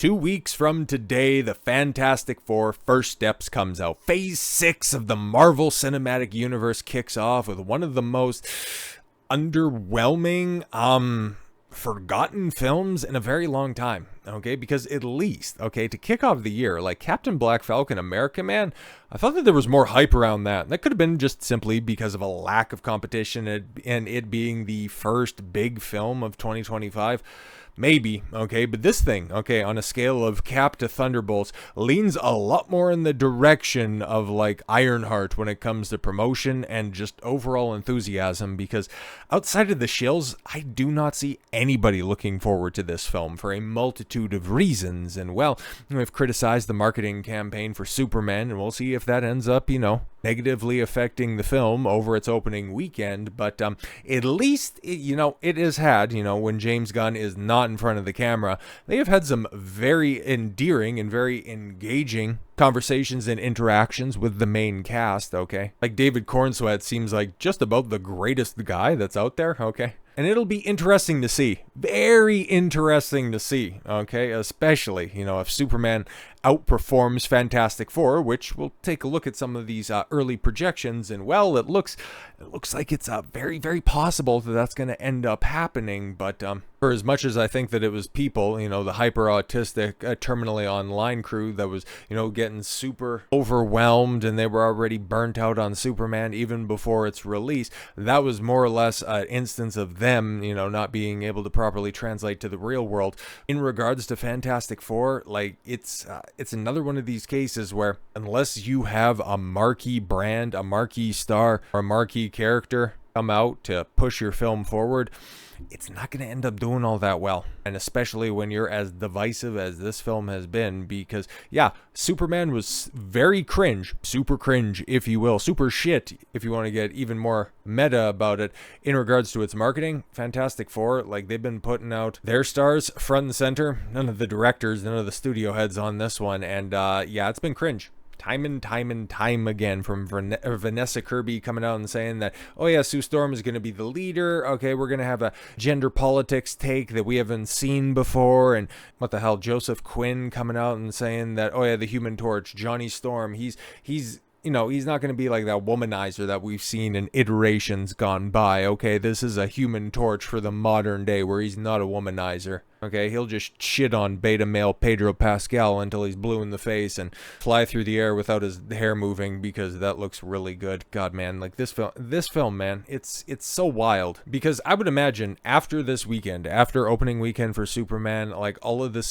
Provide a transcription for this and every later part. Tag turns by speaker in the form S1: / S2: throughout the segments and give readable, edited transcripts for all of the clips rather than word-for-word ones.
S1: 2 weeks from today, the Fantastic Four First Steps comes out. Phase 6 of the Marvel Cinematic Universe kicks off with one of the most underwhelming, forgotten films in a very long time, okay? Because at least, okay, to kick off the year, like Captain Black Falcon America, man, I thought that there was more hype around that. That could have been just simply because of a lack of competition and it being the first big film of 2025. Maybe, okay, but this thing, okay, on a scale of Cap to Thunderbolts, leans a lot more in the direction of like Ironheart when it comes to promotion and just overall enthusiasm, because outside of the shills, I do not see anybody looking forward to this film for a multitude of reasons. And well, we've criticized the marketing campaign for Superman, and we'll see if that ends up, negatively affecting the film over its opening weekend. But at least, it has had, when James Gunn is not in front of the camera, they have had some very endearing and very engaging conversations and interactions with the main cast, okay? Like David Cornsweet seems like just about the greatest guy that's out there, okay? And it'll be interesting to see. Very interesting to see, okay? Especially, if Superman outperforms Fantastic Four, which we'll take a look at some of these early projections, and well, it looks like it's very, very possible that that's going to end up happening. But for as much as I think that it was people, the hyper-autistic, terminally online crew that was, getting super overwhelmed and they were already burnt out on Superman even before its release, that was more or less an instance of them, not being able to properly translate to the real world. In regards to Fantastic Four, like, it's another one of these cases where unless you have a marquee brand, a marquee star, or a marquee character come out to push your film forward, it's not going to end up doing all that well. And especially when you're as divisive as this film has been, because yeah, Superman was very cringe, super cringe, if you will, super shit, if you want to get even more meta about it. In regards to its marketing, Fantastic Four, like, they've been putting out their stars front and center, none of the directors, none of the studio heads on this one, and yeah, it's been cringe. Time and time again, from Vanessa Kirby coming out and saying that, oh yeah, Sue Storm is going to be the leader. Okay, we're going to have a gender politics take that we haven't seen before. And what the hell, Joseph Quinn coming out and saying that, oh yeah, the Human Torch, Johnny Storm, he's not going to be like that womanizer that we've seen in iterations gone by. Okay, this is a Human Torch for the modern day where he's not a womanizer. Okay, he'll just shit on beta male Pedro Pascal until he's blue in the face and fly through the air without his hair moving, because that looks really good. God, man, like this film, man, it's so wild. Because I would imagine after this weekend, after opening weekend for Superman, like all of the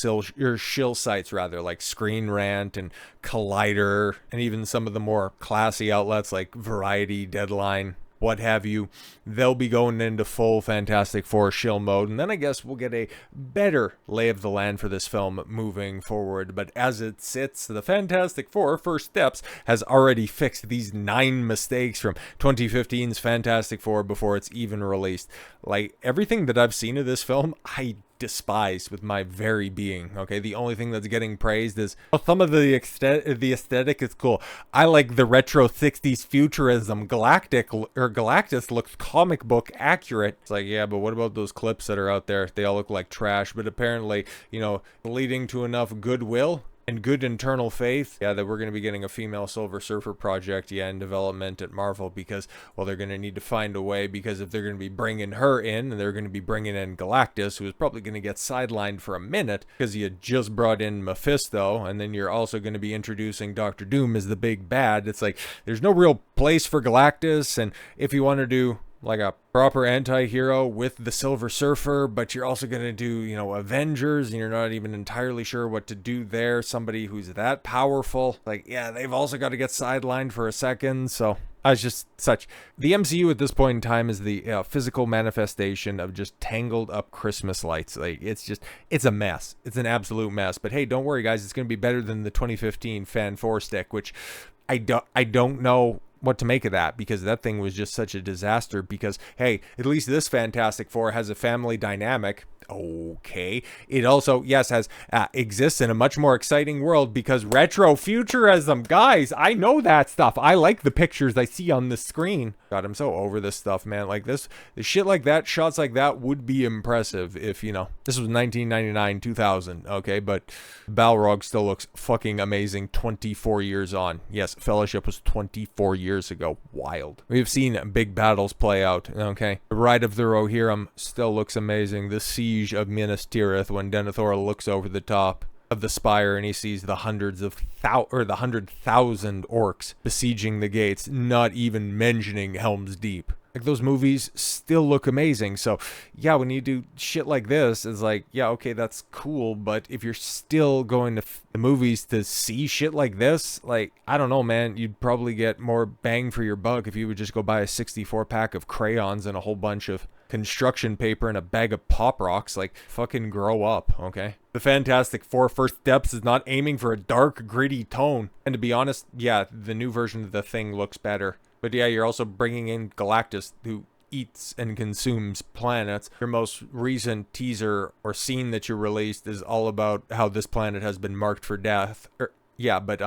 S1: shill sites, rather, like Screen Rant and Collider, and even some of the more classy outlets like Variety, Deadline, what have you, they'll be going into full Fantastic Four shill mode, and then I guess we'll get a better lay of the land for this film moving forward. But as it sits, the Fantastic Four First Steps has already fixed these 9 mistakes from 2015's Fantastic Four before it's even released. Like, everything that I've seen of this film, I despise with my very being. Okay, the only thing that's getting praised is, well, some of the aesthetic is cool. I like the retro 60s futurism. Galactus looks comic book accurate. It's like, yeah, but what about those clips that are out there? They all look like trash, but apparently, leading to enough goodwill and good internal faith, yeah, that we're going to be getting a female Silver Surfer project, yeah, in development at Marvel, because, well, they're going to need to find a way, because if they're going to be bringing her in, and they're going to be bringing in Galactus, who is probably going to get sidelined for a minute, because you just brought in Mephisto, and then you're also going to be introducing Doctor Doom as the big bad. It's like, there's no real place for Galactus, and if you want to do like a proper anti-hero with the Silver Surfer, but you're also going to do, Avengers, and you're not even entirely sure what to do there. Somebody who's that powerful, like, yeah, they've also got to get sidelined for a second. So I was just the MCU at this point in time is the physical manifestation of just tangled up Christmas lights. Like, it's a mess. It's an absolute mess. But hey, don't worry, guys. It's going to be better than the 2015 Fan 4 stick, which I don't know what to make of that, because that thing was just such a disaster. Because hey, at least this Fantastic Four has a family dynamic. Okay. It also, yes, has exists in a much more exciting world because retrofuturism, guys, I know that stuff. I like the pictures I see on the screen. God, I'm so over this stuff, man. Like this shit like that, shots like that would be impressive if, this was 1999, 2000, okay? But Balrog still looks fucking amazing 24 years on. Yes, Fellowship was 24 years ago. Wild. We've seen big battles play out, okay? The Ride of the Rohirrim still looks amazing. The Siege of Minas Tirith when Denethor looks over the top of the spire and he sees the 100,000 orcs besieging the gates, not even mentioning Helm's Deep. Like, those movies still look amazing. So yeah, when you do shit like this, it's like, yeah, okay, that's cool, but if you're still going to the movies to see shit like this, like, I don't know, man, you'd probably get more bang for your buck if you would just go buy a 64 pack of crayons and a whole bunch of construction paper and a bag of pop rocks. Like, fucking grow up, okay? The Fantastic Four First Steps is not aiming for a dark, gritty tone. And to be honest, yeah, the new version of The Thing looks better. But yeah, you're also bringing in Galactus, who eats and consumes planets. Your most recent teaser or scene that you released is all about how this planet has been marked for death. Yeah, but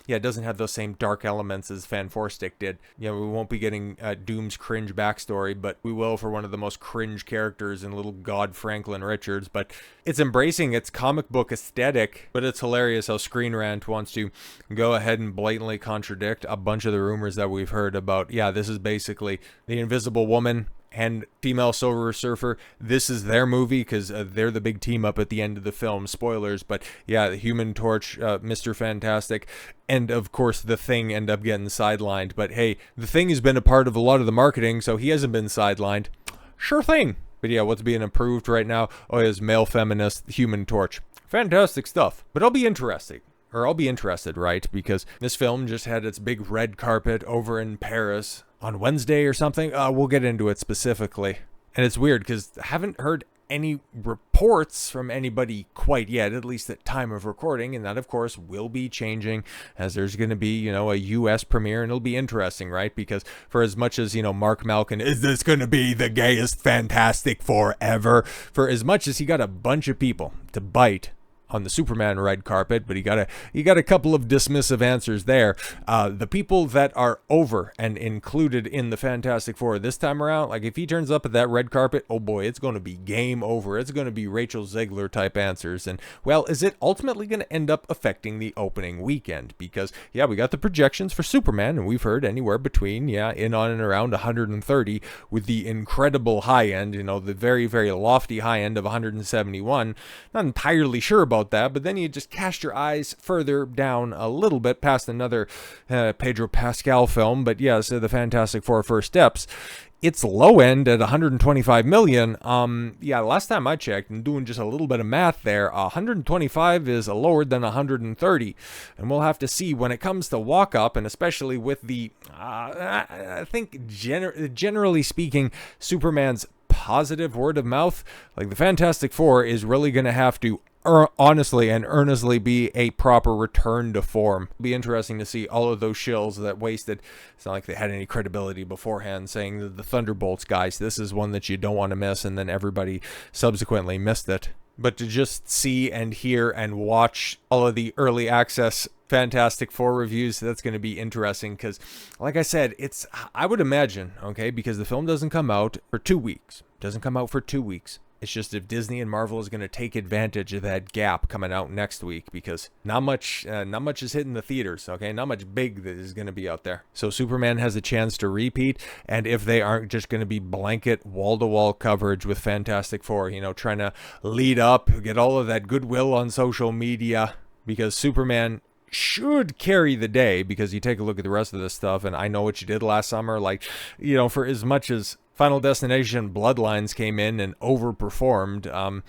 S1: it doesn't have those same dark elements as Fan 4 Stick did. We won't be getting Doom's cringe backstory, but we will for one of the most cringe characters in Little God Franklin Richards. But it's embracing its comic book aesthetic, but it's hilarious how Screen Rant wants to go ahead and blatantly contradict a bunch of the rumors that we've heard about, yeah, this is basically the Invisible Woman and female Silver Surfer. This is their movie because they're the big team up at the end of the film. Spoilers, but yeah, the Human Torch, Mr. Fantastic, and of course the Thing end up getting sidelined. But hey, the Thing has been a part of a lot of the marketing, so he hasn't been sidelined. Sure thing. But yeah, what's being approved right now? Oh, is male feminist Human Torch. Fantastic stuff. But I'll be interested, right? Because this film just had its big red carpet over in Paris on Wednesday or something. We'll get into it specifically. And it's weird because I haven't heard any reports from anybody quite yet, at least at time of recording. And that, of course, will be changing as there's going to be, a U.S. premiere. And it'll be interesting, right? Because for as much as, Mark Malkin, is this going to be the gayest Fantastic Four ever? For as much as he got a bunch of people to bite on the Superman red carpet, but he got a couple of dismissive answers there. The people that are over and included in the Fantastic Four this time around, like if he turns up at that red carpet, oh boy, it's going to be game over. It's going to be Rachel Zegler type answers. And well, is it ultimately going to end up affecting the opening weekend? Because yeah, we got the projections for Superman, and we've heard anywhere between in on and around 130, with the incredible high end, the very, very lofty high end of 171. Not entirely sure about that, but then you just cast your eyes further down a little bit past another Pedro Pascal film. But yeah, so the Fantastic Four First Steps, it's low end at 125 million. Last time I checked, and doing just a little bit of math there, 125 is lower than 130, and we'll have to see when it comes to walk up, and especially with the I think generally speaking, Superman's positive word of mouth, like the Fantastic Four is really going to have to honestly and earnestly be a proper return to form. It'll be interesting to see all of those shills that wasted. It's not like they had any credibility beforehand saying that the Thunderbolts, guys, this is one that you don't want to miss, and then everybody subsequently missed it. But to just see and hear and watch all of the early access Fantastic Four reviews, that's going to be interesting because, like I said, I would imagine, okay, because the film doesn't come out for 2 weeks. It's just if Disney and Marvel is going to take advantage of that gap coming out next week, because not much is hitting the theaters, okay? Not much big that is going to be out there. So Superman has a chance to repeat, and if they aren't just going to be blanket wall-to-wall coverage with Fantastic Four, trying to lead up, get all of that goodwill on social media, because Superman should carry the day, because you take a look at the rest of this stuff, and I Know What You Did Last Summer, like, for as much as Final Destination Bloodlines came in and overperformed,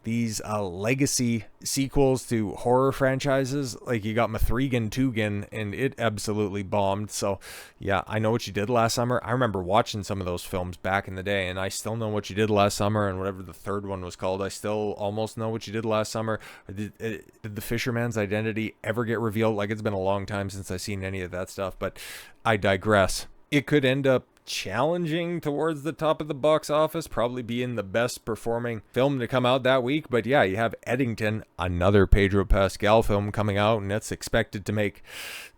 S1: these legacy sequels to horror franchises, like you got Mithrigan Tugin, and it absolutely bombed. So yeah, I Know What You Did Last Summer. I remember watching some of those films back in the day, and I still know What You Did Last Summer, and whatever the third one was called, I still almost know What You Did Last Summer. Did the Fisherman's identity ever get revealed? Like, it's been a long time since I've seen any of that stuff, but I digress. It could end up challenging towards the top of the box office, probably being the best performing film to come out that week. But yeah, you have Eddington, another Pedro Pascal film coming out, and it's expected to make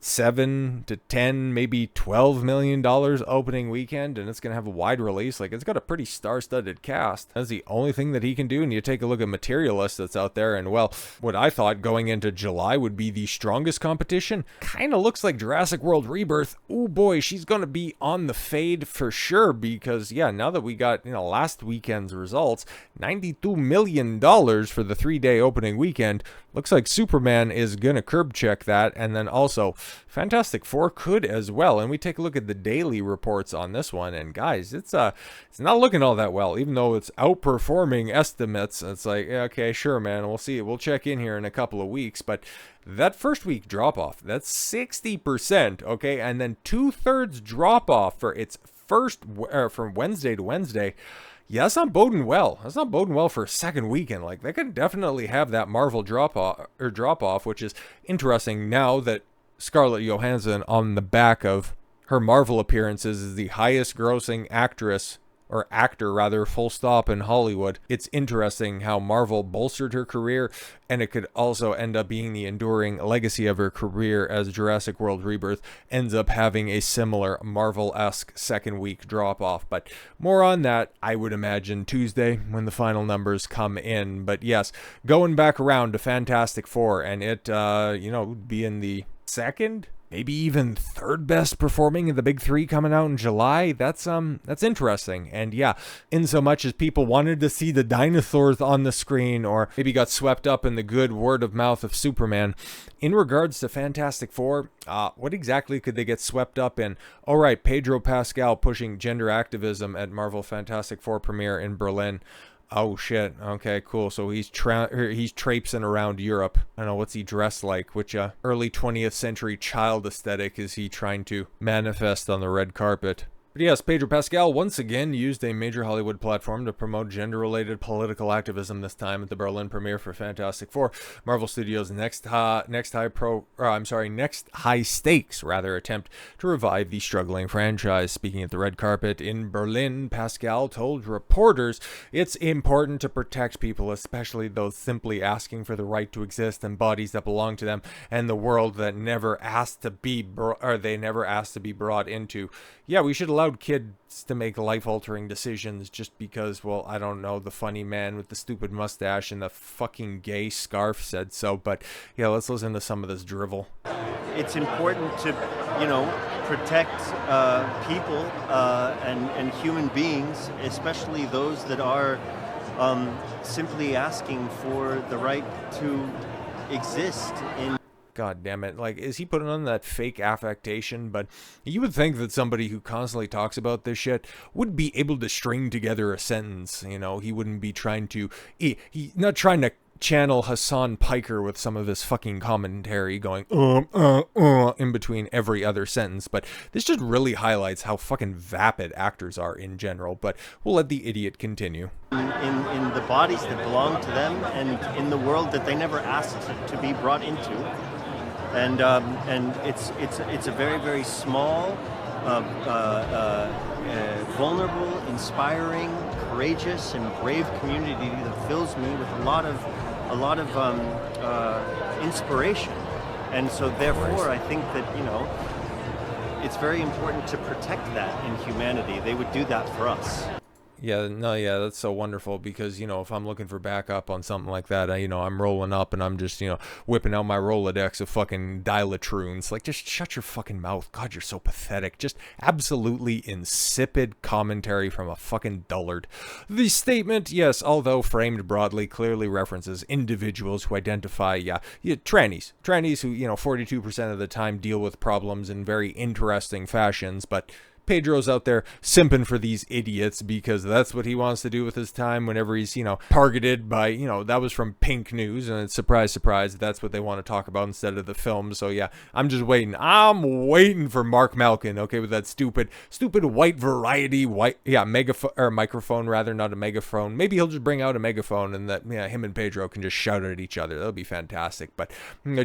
S1: $7 to $10, maybe $12 million opening weekend, and it's going to have a wide release. Like, it's got a pretty star-studded cast. That's the only thing that he can do. And you take a look at Materialist that's out there, and well, what I thought going into July would be the strongest competition kind of looks like Jurassic World Rebirth. Oh boy, she's going to be on the fade for sure, because yeah, now that we got, last weekend's results, $92 million for the 3-day opening weekend, looks like Superman is going to curb check that. And then also Fantastic Four could as well. And we take a look at the daily reports on this one, and guys, it's not looking all that well, even though it's outperforming estimates. It's like, yeah, okay, sure, man, we'll see. We'll check in here in a couple of weeks. But that first week drop off, that's 60%, okay, and then 2/3 drop off for its first from Wednesday to Wednesday. Yeah, that's not boding well. That's not boding well for a second weekend. Like, they could definitely have that Marvel drop off, which is interesting now that Scarlett Johansson, on the back of her Marvel appearances, is the highest grossing actress, or actor rather, full stop, in Hollywood. It's interesting how Marvel bolstered her career, and it could also end up being the enduring legacy of her career, as Jurassic World Rebirth ends up having a similar Marvel-esque second week drop off. But more on that, I would imagine, Tuesday when the final numbers come in. But yes, going back around to Fantastic Four, and it would be in the second, maybe even third best performing of the big three coming out in July. That's interesting. And yeah, in so much as people wanted to see the dinosaurs on the screen, or maybe got swept up in the good word of mouth of Superman, in regards to Fantastic Four, what exactly could they get swept up in? All right, Pedro Pascal pushing gender activism at Marvel Fantastic Four premiere in Berlin. Oh shit. Okay, cool. So he's traipsing around Europe. I don't know, what's he dressed like? Which early 20th century child aesthetic is he trying to manifest on the red carpet? But yes, Pedro Pascal once again used a major Hollywood platform to promote gender-related political activism, this time at the Berlin premiere for Fantastic Four, Marvel Studios' next high stakes attempt to revive the struggling franchise. Speaking at the red carpet in Berlin, Pascal told reporters it's important to protect people, especially those simply asking for the right to exist, and bodies that belong to them, and the world that never asked to be brought into. Yeah, we should allow kids to make life-altering decisions just because, well, I don't know, the funny man with the stupid mustache and the fucking gay scarf said so. But yeah, let's listen to some of this drivel.
S2: It's important to, protect people and human beings, especially those that are simply asking for the right to exist in.
S1: God damn it. Like, is he putting on that fake affectation? But you would think that somebody who constantly talks about this shit would be able to string together a sentence. He wouldn't be trying to, he's not trying to channel Hassan Piker with some of his fucking commentary going in between every other sentence. But this just really highlights how fucking vapid actors are in general. But we'll let the idiot continue.
S2: In the bodies that belong to them, and in the world that they never asked to be brought into. And it's a very, very small, vulnerable, inspiring, courageous, and brave community that fills me with a lot of inspiration. And so therefore, I think that it's very important to protect that in humanity. They would do that for us.
S1: Yeah, that's so wonderful, because, if I'm looking for backup on something like that, I'm rolling up and I'm just, whipping out my Rolodex of fucking dilatroons. Like, just shut your fucking mouth. God, you're so pathetic. Just absolutely insipid commentary from a fucking dullard. The statement, yes, although framed broadly, clearly references individuals who identify, trannies who, 42% of the time deal with problems in very interesting fashions, but Pedro's out there simping for these idiots because that's what he wants to do with his time whenever he's, targeted by, that was from Pink News, and it's surprise, surprise, that's what they want to talk about instead of the film. So yeah, I'm just waiting. I'm waiting for Mark Malkin, okay, with that stupid white variety, microphone rather, not a megaphone. Maybe he'll just bring out a megaphone and that, him and Pedro can just shout at each other. That'll be fantastic. But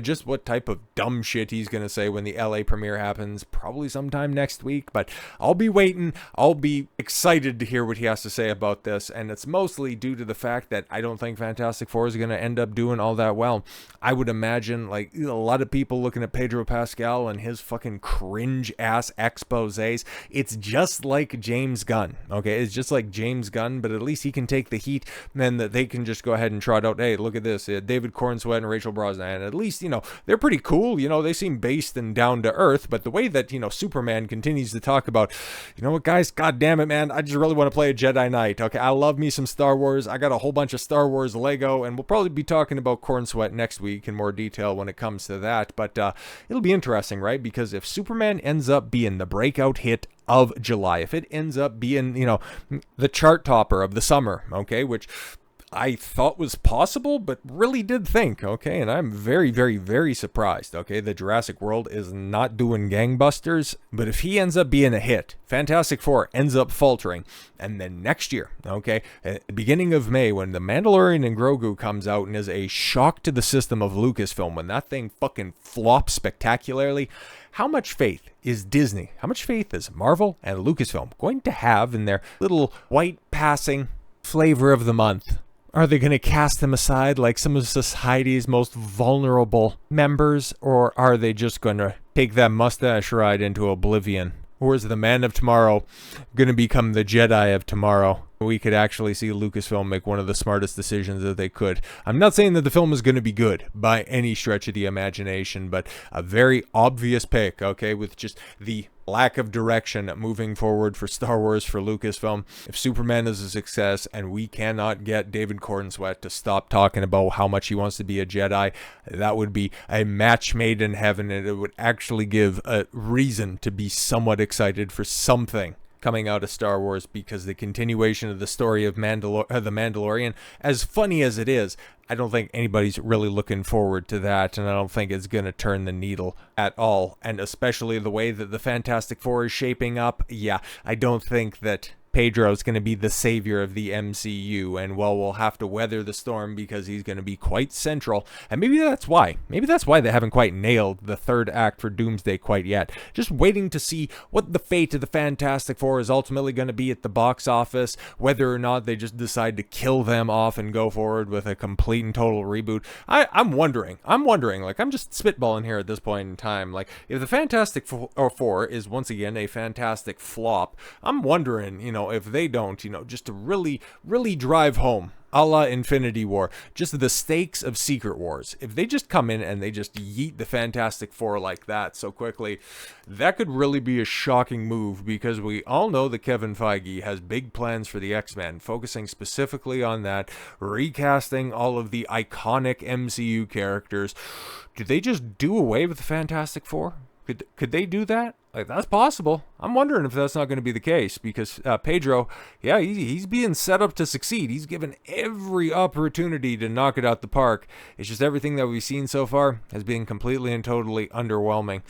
S1: just what type of dumb shit he's going to say when the LA premiere happens, probably sometime next week. But I'll be waiting. I'll be excited to hear what he has to say about this. And it's mostly due to the fact that I don't think Fantastic Four is going to end up doing all that well. I would imagine like a lot of people looking at Pedro Pascal and his fucking cringe ass exposés. It's just like James Gunn. Okay, it's just like James Gunn, but at least he can take the heat, and then that they can just go ahead and trot out, hey, look at this, David Cornsweet and Rachel Brosnahan. At least, they're pretty cool. They seem based and down to earth, but the way that, Superman continues to talk about, you know what, guys, god damn it, man, I just really want to play a Jedi Knight. Okay, I love me some Star Wars. I got a whole bunch of Star Wars Lego, and we'll probably be talking about Cornsweet next week in more detail when it comes to that, but it'll be interesting, right? Because if Superman ends up being the breakout hit of July, if it ends up being, the chart topper of the summer, okay, which I thought was possible, but really did think, okay, and I'm very, very, very surprised, okay, the Jurassic World is not doing gangbusters, but if he ends up being a hit, Fantastic Four ends up faltering, and then next year, okay, at the beginning of May, when The Mandalorian and Grogu comes out and is a shock to the system of Lucasfilm, when that thing fucking flops spectacularly, how much faith is Disney, how much faith is Marvel and Lucasfilm going to have in their little white passing flavor of the month? Are they going to cast them aside like some of society's most vulnerable members, or are they just going to take that mustache ride into oblivion? Or is the man of tomorrow going to become the Jedi of tomorrow? We could actually see Lucasfilm make one of the smartest decisions that they could. I'm not saying that the film is going to be good by any stretch of the imagination, but a very obvious pick, okay, with just the lack of direction moving forward for Star Wars for Lucasfilm. If Superman is a success and we cannot get David Cornsweet to stop talking about how much he wants to be a Jedi, that would be a match made in heaven, and it would actually give a reason to be somewhat excited for something coming out of Star Wars, because the continuation of the story of the Mandalorian, as funny as it is, I don't think anybody's really looking forward to that, and I don't think it's going to turn the needle at all, and especially the way that the Fantastic Four is shaping up, yeah, I don't think that Pedro's going to be the savior of the MCU, and well, we'll have to weather the storm because he's going to be quite central, and maybe that's why they haven't quite nailed the third act for Doomsday quite yet. Just waiting to see what the fate of the Fantastic Four is ultimately going to be at the box office, whether or not they just decide to kill them off and go forward with a complete and total reboot. I'm wondering, like, I'm just spitballing here at this point in time, like, if the Fantastic Four is once again a fantastic flop, I'm wondering, if they don't, just to really, really drive home, a la Infinity War, just the stakes of Secret Wars. If they just come in and they just yeet the Fantastic Four like that so quickly, that could really be a shocking move, because we all know that Kevin Feige has big plans for the X-Men, focusing specifically on that, recasting all of the iconic MCU characters. Do they just do away with the Fantastic Four? Could they do that? Like, that's possible. I'm wondering if that's not going to be the case, because Pedro, yeah, he's being set up to succeed. He's given every opportunity to knock it out the park. It's just everything that we've seen so far has been completely and totally underwhelming.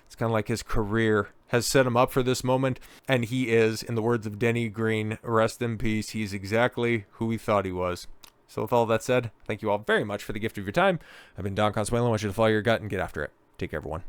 S1: It's kind of like his career has set him up for this moment, and he is, in the words of Denny Green, rest in peace, he's exactly who he thought he was. So with all that said, thank you all very much for the gift of your time. I've been Don Consuelo. I want you to follow your gut and get after it. Take care, everyone.